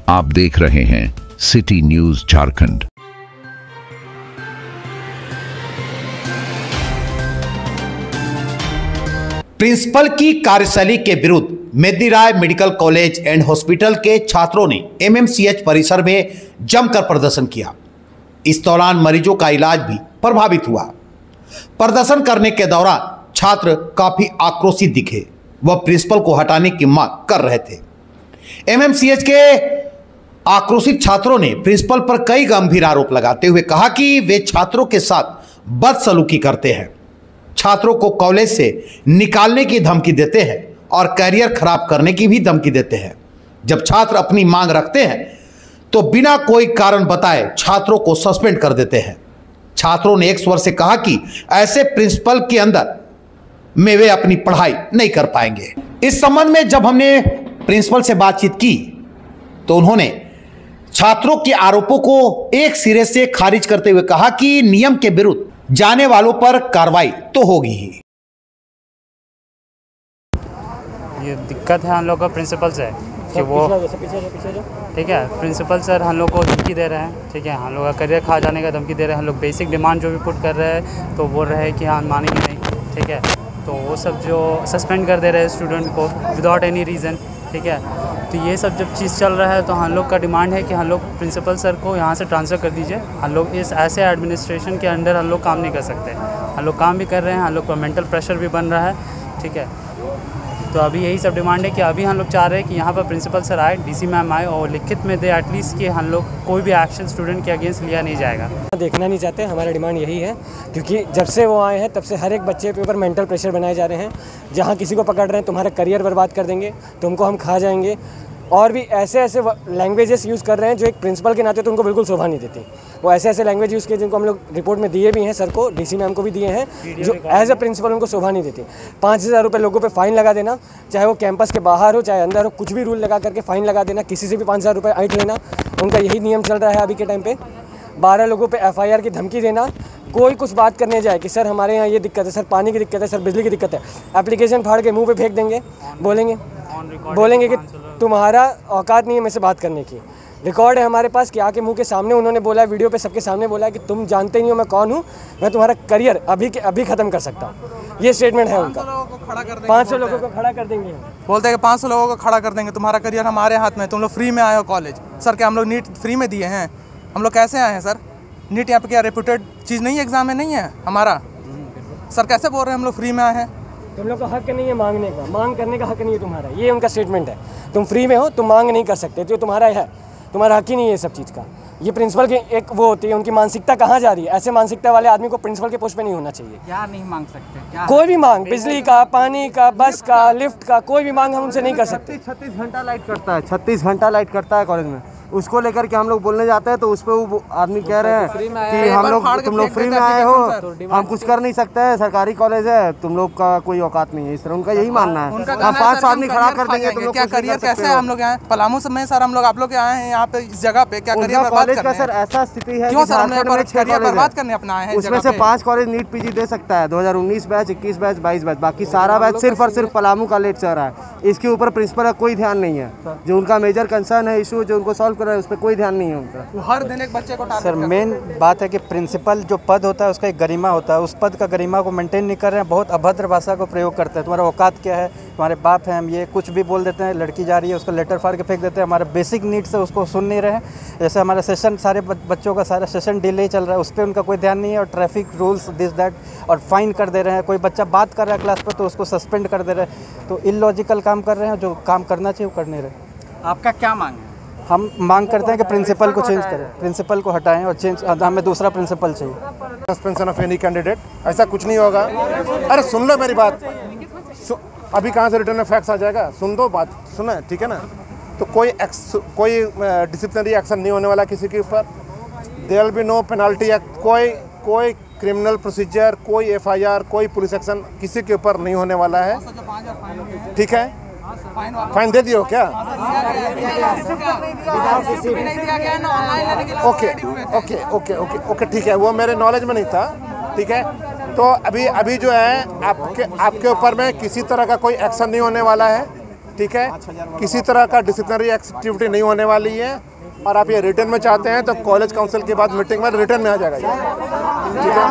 आप देख रहे हैं सिटी न्यूज झारखंड। प्रिंसिपल की कार्यशैली के विरुद्ध Medini Rai medical college and hospital के छात्रों ने एमएमसीएच परिसर में जमकर प्रदर्शन किया। इस दौरान मरीजों का इलाज भी प्रभावित हुआ। प्रदर्शन करने के दौरान छात्र काफी आक्रोशित दिखे। वह प्रिंसिपल को हटाने की मांग कर रहे थे। एमएमसीएच के आक्रोशित छात्रों ने प्रिंसिपल पर कई गंभीर आरोप लगाते हुए कहा कि वे छात्रों के साथ बदसलूकी करते हैं, छात्रों को कॉलेज से निकालने की धमकी देते हैं और करियर खराब करने की भी धमकी देते हैं। जब छात्र अपनी मांग रखते हैं तो बिना कोई कारण बताए छात्रों को सस्पेंड कर देते हैं। छात्रों ने एक स्वर से कहा कि ऐसे प्रिंसिपल के अंदर में वे अपनी पढ़ाई नहीं कर पाएंगे। इस संबंध में जब हमने प्रिंसिपल से बातचीत की तो उन्होंने छात्रों के आरोपों को एक सिरे से खारिज करते हुए कहा कि नियम के विरुद्ध जाने वालों पर कार्रवाई तो होगी ही। ये दिक्कत है हम लोग का प्रिंसिपल से कि वो ठीक है, प्रिंसिपल सर हम लोग को धमकी दे रहे हैं। ठीक है, हम लोग का करियर खा जाने का धमकी दे रहे हैं। हम लोग बेसिक डिमांड जो भी पुट कर रहे हैं तो वो रहे कि हाँ मानेंगे नहीं। ठीक है, तो वो सब जो सस्पेंड कर दे रहे हैं स्टूडेंट को विदाउट एनी रीज़न। ठीक है, तो ये सब जब चीज़ चल रहा है तो हम लोग का डिमांड है कि हम लोग प्रिंसिपल सर को यहाँ से ट्रांसफ़र कर दीजिए। हम लोग इस ऐसे एडमिनिस्ट्रेशन के अंडर हम लोग काम नहीं कर सकते। हम लोग काम भी कर रहे हैं, हम लोग का मेंटल प्रेशर भी बन रहा है। ठीक है, तो अभी यही सब डिमांड है कि अभी हम लोग चाह रहे हैं कि यहाँ पर प्रिंसिपल सर आए, डीसी मैम आए और लिखित में दे एटलीस्ट कि हम लोग कोई भी एक्शन स्टूडेंट के अगेंस्ट लिया नहीं जाएगा। देखना नहीं चाहते, हमारा डिमांड यही है क्योंकि जब से वो आए हैं तब से हर एक बच्चे के ऊपर मेंटल प्रेशर बनाए जा रहे हैं। जहाँ किसी को पकड़ रहे हैं तुम्हारा करियर बर्बाद कर देंगे, तुमको हम खा जाएंगे, और भी ऐसे ऐसे लैंग्वेजेस यूज़ कर रहे हैं जो एक प्रिंसिपल के नाते तो उनको बिल्कुल शोभा नहीं देती। वो ऐसे ऐसे लैंग्वेज यूज़ किए जिनको हम लोग रिपोर्ट में दिए भी हैं, सर को, डीसी मैम को भी दिए हैं, जो एज अ प्रिंसिपल उनको शोभा नहीं देती। 5,000 रुपये लोगों पे फ़ाइन लगा देना, चाहे वो कैंपस के बाहर हो चाहे अंदर हो, कुछ भी रूल लगा करके फ़ाइन लगा देना, किसी से भी 5,000 रुपये ऐंठ लेना, उनका यही नियम चल रहा है अभी के टाइम पे। 12 लोगों पे FIR की धमकी देना। कोई कुछ बात करने जाए कि सर हमारे यहाँ ये दिक्कत है, सर पानी की दिक्कत है, सर बिजली की दिक्कत है, एप्लीकेशन फाड़ के मुँह पे फेंक देंगे, बोलेंगे कि तुम्हारा औकात नहीं है मेरे से बात करने की। रिकॉर्ड है हमारे पास कि आके मुंह के सामने उन्होंने बोला है, वीडियो पे सबके सामने बोला है कि तुम जानते नहीं हो मैं कौन हूँ, मैं तुम्हारा करियर अभी के अभी ख़त्म कर सकता हूँ। ये स्टेटमेंट है उनका। 500 लोगों को खड़ा कर देंगे, बोलते हैं कि 500 लोगों को खड़ा कर देंगे, तुम्हारा करियर हमारे हाथ में, तुम लोग फ्री में आए हो कॉलेज। सर क्या हम लोग नीट फ्री में दिए हैं? हम लोग कैसे आए हैं सर? नीट यहाँ पे क्या रेप्यूटेड चीज़ नहीं है, एग्जाम में नहीं है हमारा? सर कैसे बोल रहे हैं हम लोग फ्री में आए हैं? तुम लोग का हक नहीं है मांगने का, मांग करने का हक नहीं है तुम्हारा। ये उनका स्टेटमेंट है। तुम फ्री में हो, तुम मांग नहीं कर सकते, जो तुम्हारा है, तुम्हारा हक ही नहीं है ये सब चीज़ का। ये प्रिंसिपल की एक वो होती है, उनकी मानसिकता कहाँ जा रही है? ऐसे मानसिकता वाले आदमी को प्रिंसिपल के पोस्ट पे नहीं होना चाहिए। क्या नहीं मांग सकते? क्या कोई भी मांग, बिजली का, पानी का, बस का, लिफ्ट का, कोई भी मांग हम उनसे नहीं कर सकते। 36 घंटा लाइट करता है, 36 घंटा लाइट करता है कॉलेज में। उसको लेकर के हम लोग बोलने जाते हैं तो उस पर वो आदमी कह रहे हैं कि हम लोग तुम लोग फ्री में आए हो, हम कुछ कर नहीं सकते हैं, सरकारी कॉलेज है, तुम लोग का कोई औकात नहीं है। इस तरह उनका यही मानना है। हम 500 आदमी खड़ा कर देंगे, तुम लोग क्या करियर कैसे है? हम लोग यहाँ पलामू में सर, हम लोग आप लोग आए हैं यहाँ पे इस जगह पे, क्या करियर बर्बाद करने? सर ऐसा स्थिति है क्यों सर हम लोग करियर बर्बाद करने अपना आए हैं? उसमें से 5 कॉलेज नीट PG दे सकता है, 2019 बैच, 21 बैच, 22 बैच, बाकी सारा बैच सिर्फ और सिर्फ पलामू का लेट चल रहा है। इसके ऊपर प्रिंसिपल का कोई ध्यान नहीं है। जो उनका मेजर कंसर्न है, इशू जो उनको सॉल्व कर रहा है, उस पर कोई ध्यान नहीं है उनका। हर दिन एक बच्चे को सर मेन बात है कि प्रिंसिपल जो पद होता है उसका एक गरिमा होता है, उस पद का गरिमा को मेंटेन नहीं कर रहे हैं। बहुत अभद्र भाषा को प्रयोग करते हैं। तुम्हारा औकात क्या है, तुम्हारे बाप हैं, हम ये कुछ भी बोल देते हैं। लड़की जा रही है उसका लेटर फाड़ के फेंक देते हैं। हमारे बेसिक नीड्स है उसको सुन नहीं रहे। जैसे हमारा सेशन, सारे बच्चों का सारा सेशन डिले चल रहा है, उस पर उनका कोई ध्यान नहीं है। और ट्रैफिक रूल्स दिस दैट और फाइन कर दे रहे हैं। कोई बच्चा बात कर रहा है क्लास पर तो उसको सस्पेंड कर दे रहे हैं। तो इलॉजिकल काम कर रहे हैं, जो काम करना चाहिए वो कर नहीं रहे। आपका क्या मांग है? हम मांग करते हैं कि प्रिंसिपल को चेंज करें, प्रिंसिपल को हटाएं और हमें दूसरा प्रिंसिपल चाहिए। सस्पेंशन ऑफ एनी कैंडिडेट, ऐसा कुछ नहीं होगा। अरे सुन लो मेरी बात, अभी कहाँ से रिटर्न में फैक्स आ जाएगा? सुन दो बात, सुना ठीक है ना? तो कोई डिसिप्लिनरी एक्शन नहीं होने वाला किसी के ऊपर। There will be no penalty act, कोई क्रिमिनल प्रोसीजर, कोई FIR, कोई पुलिस एक्शन किसी के ऊपर नहीं होने वाला है। ठीक है, फाइन दे दियो क्या? ओके ठीक है, वो मेरे नॉलेज में नहीं था। ठीक है, तो अभी जो है आपके ऊपर में किसी तरह का कोई एक्शन नहीं होने वाला है। ठीक है, किसी तरह का डिसिप्लिनरी एक्टिविटी नहीं होने वाली है। और आप ये रिटर्न में चाहते हैं तो कॉलेज काउंसिल के बाद मीटिंग में रिटर्न में आ जाएगा ये, ठीक है।